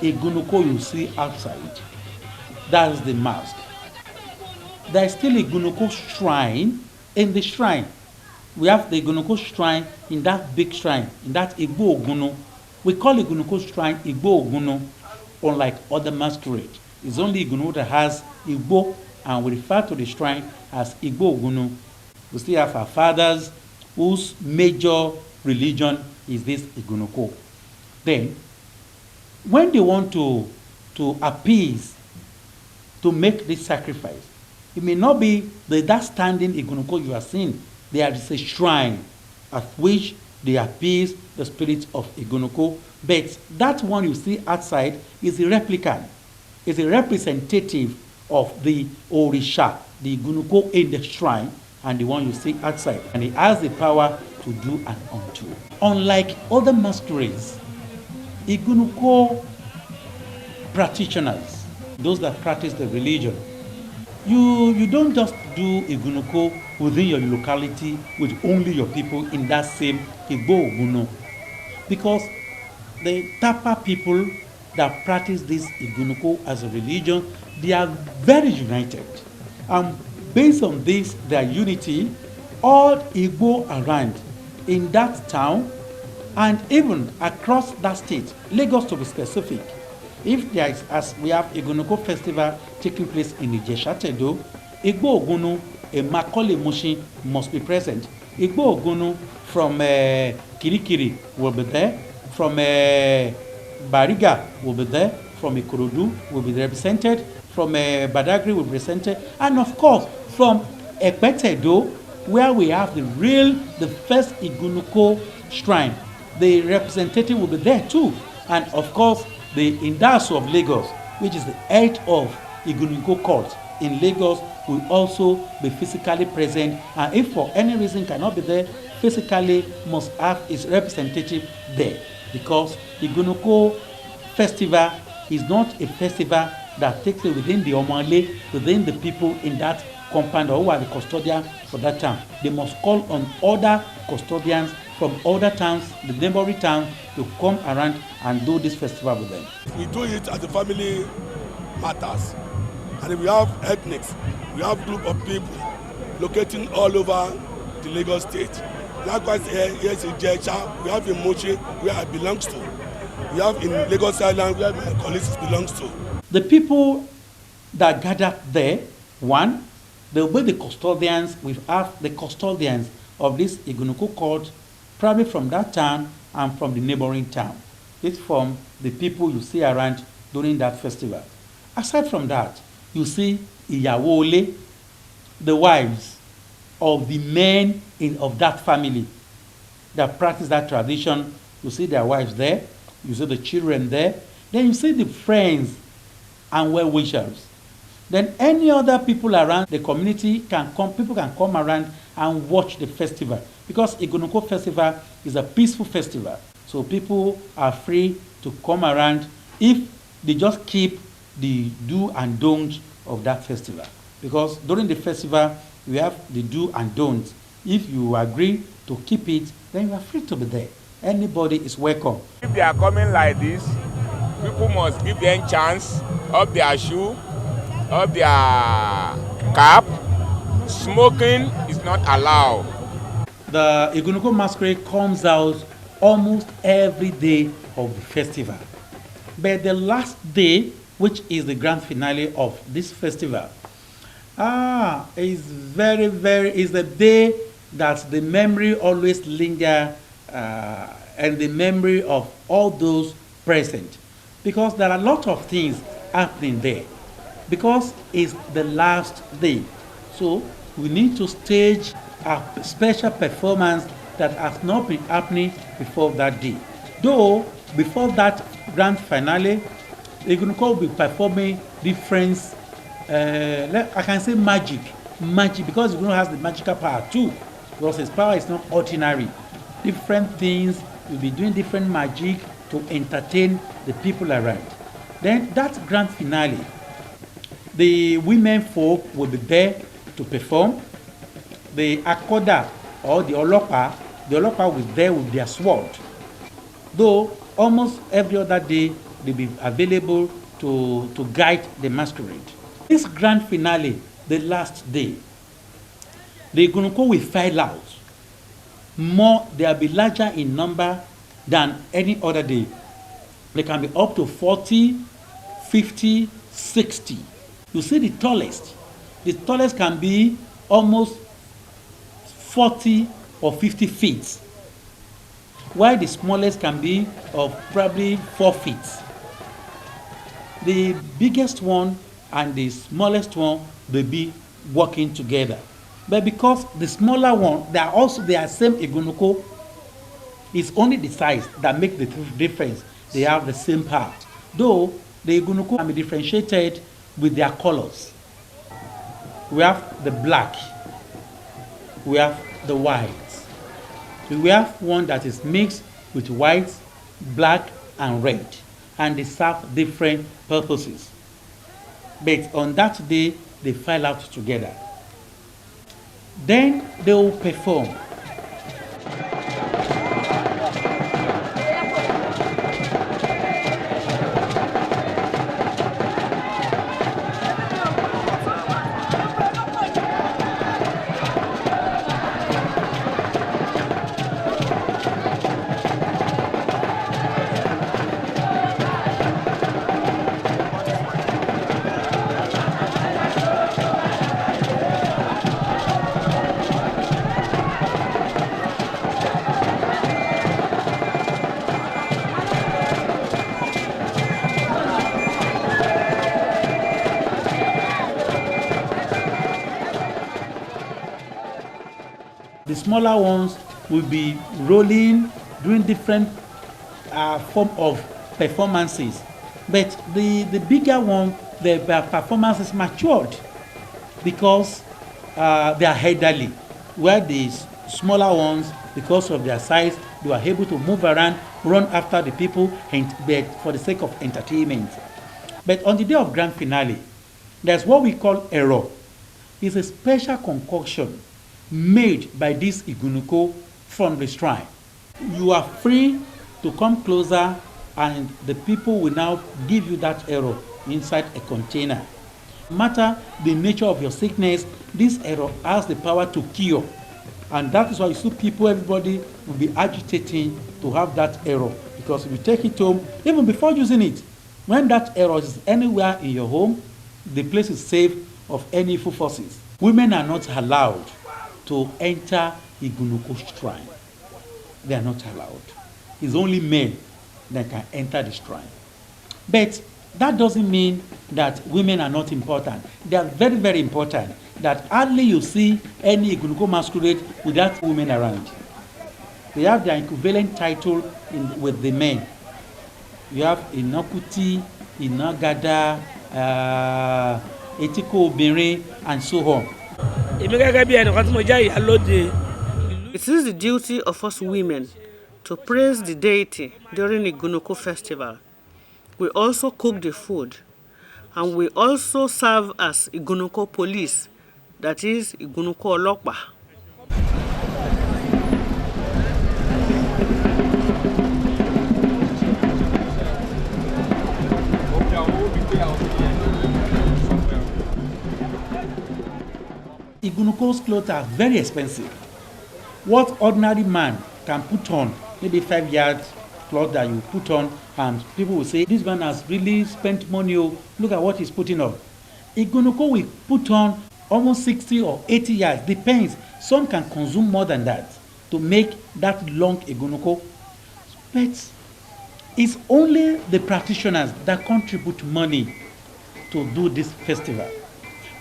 Igunnuko you see outside, that's the mask. There is still Igunnuko shrine. In the shrine, we have the Igunnuko shrine in that big shrine, in that IGBO-IGUNNU. We call Igunnuko shrine IGBO-IGUNNU, unlike other masquerade. It's only Igunnuko that has Igbo, and we refer to the shrine as IGBO-IGUNNU. We still have our fathers whose major religion is this Igunnuko. Then, when they want to appease, to make this sacrifice, it may not be that standing Igunnuko you are seeing. There is a shrine at which they appease the spirit of Igunnuko, but that one you see outside is a replicant, is a representative of the Orisha, the Igunnuko in the shrine, and the one you see outside. And he has the power to do and undo. Unlike other masquerades, Igunnuko practitioners, those that practice the religion, you don't just do Igunnuko within your locality with only your people in that same IGBO-IGUNNU, because the Tapa people that practice this Igunnuko as a religion, they are very united. And based on this, their unity, all Igbo around in that town and even across that state, Lagos to be specific, if there is, as we have Igunnuko festival taking place in Niger State, IGBO-IGUNNU, a Macaulay Mushin must be present. IGBO-IGUNNU from Kirikiri will be there, from Bariga will be there, from Ikorodu will be represented, from Badagry will be represented, and of course from Epetedo, where we have the first Igunnuko shrine. The representative will be there too, and of course the Idaso of Lagos, which is the head of Igunnuko Cult in Lagos, will also be physically present, and if for any reason cannot be there physically, must have its representative there, because Igunnuko festival is not a festival that takes place within the Omale, within the people in that compound or who are the custodian for that town. They must call on other custodians from other towns, the neighboring towns, to come around and do this festival with them. We do it as a family matters, and we have ethnics, we have group of people locating all over the Lagos state. Likewise, here is in Jecha, we have in Mochi, where I belong to. We have in Lagos Island, where my colleagues belongs to. The people that gather there, one, they will be the custodians. We have the custodians of this Igunnuko Cult, probably from that town and from the neighboring town. It's from the people you see around during that festival. Aside from that, you see Iyawole, the wives of the men of that family that practice that tradition. You see their wives there, you see the children there, then you see the friends and well-wishers. Then any other people around the community can come, people can come around and watch the festival, because Igunnuko festival is a peaceful festival. So people are free to come around if they just keep the do and don't of that festival. Because during the festival, we have the do and don't. If you agree to keep it, then you are free to be there. Anybody is welcome. If they are coming like this, people must give them chance of their shoe, of their cap. Smoking is not allowed. The Igunnuko Masquerade comes out almost every day of the festival. But the last day, which is the grand finale of this festival, is is the day that the memory always linger and the memory of all those present. Because there are a lot of things happening there. Because it's the last day. So we need to stage a special performance that has not been happening before that day. Though, before that grand finale, Igunnuko will be performing different, I can say magic, because Igunnuko has the magical power too, because his power is not ordinary. Different things, will be doing different magic to entertain the people around. Then that grand finale, the women folk will be there to perform. The Akoda or the Olopa will be there with their sword. Though almost every other day they'll be available to guide the masquerade. This grand finale, the last day, the Igunnuko will file out. They'll be larger in number than any other day. They can be up to 40, 50, 60. You see the tallest can be almost 40 or 50 feet, while the smallest can be of probably 4 feet. The biggest one and the smallest one will be working together. But because the smaller one, they are same Igunnuko, it's only the size that makes the difference. They have the same part. Though the Igunnuko can be differentiated with their colors. We have the black, we have the white. We have one that is mixed with white, black, and red, and they serve different purposes. But on that day, they file out together. Then they will perform. The smaller ones will be rolling, doing different form of performances. But the bigger one, their performance is matured because they are elderly. Where the smaller ones, because of their size, they are able to move around, run after the people, but for the sake of entertainment. But on the day of grand finale, there's what we call error. It's a special concoction made by this Igunnuko from the shrine. You are free to come closer, and the people will now give you that arrow inside a container. No matter the nature of your sickness, this arrow has the power to cure. And that is why you see people, everybody will be agitating to have that arrow. Because if you take it home, even before using it, when that arrow is anywhere in your home, the place is safe of any evil forces. Women are not allowed to enter Igunnuko shrine. They are not allowed. It's only men that can enter the shrine. But that doesn't mean that women are not important. They are very, very important. That hardly you see any Igunnuko masquerade without women around. They have their equivalent title with the men. You have Inokuti, Inagada, Etiko-Obere, and so on. It is the duty of us women to praise the deity during the Igunnuko festival. We also cook the food, and we also serve as Igunnuko police, that is Igunnuko Olokpa. Igunnuko's clothes are very expensive. What ordinary man can put on, maybe 5 yards cloth that you put on, and people will say, this man has really spent money, look at what he's putting on. Igunnuko will put on almost 60 or 80 yards, depends. Some can consume more than that to make that long Igunnuko. But it's only the practitioners that contribute money to do this festival.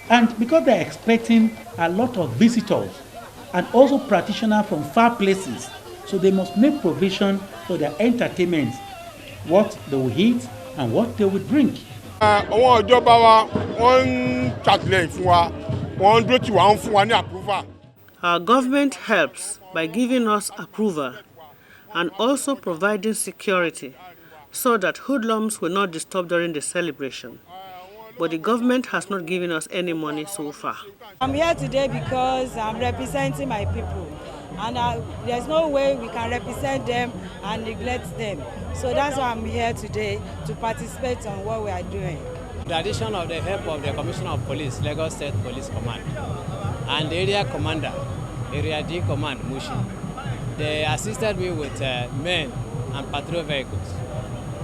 And because they're expecting a lot of visitors and also practitioners from far places, so they must make provision for their entertainment, what they will eat and what they will drink. Our government helps by giving us approval and also providing security so that hoodlums will not disturb during the celebration. But the government has not given us any money so far. I'm here today because I'm representing my people. and there's no way we can represent them and neglect them. So that's why I'm here today, to participate on what we are doing. The addition of the help of the Commissioner of Police, Lagos State Police Command, and the area commander, Area D Command, Mushi, they assisted me with men and patrol vehicles.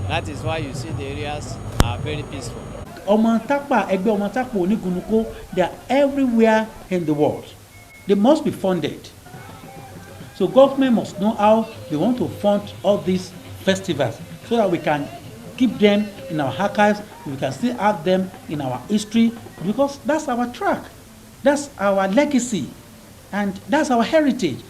That is why you see the areas are very peaceful. Ọmọ Tapa, ẹgbẹ́ Ọmọ Tapa Igunnuko, they are everywhere in the world. They must be funded. So government must know how they want to fund all these festivals so that we can keep them in our archives, we can still have them in our history, because that's our track, that's our legacy, and that's our heritage.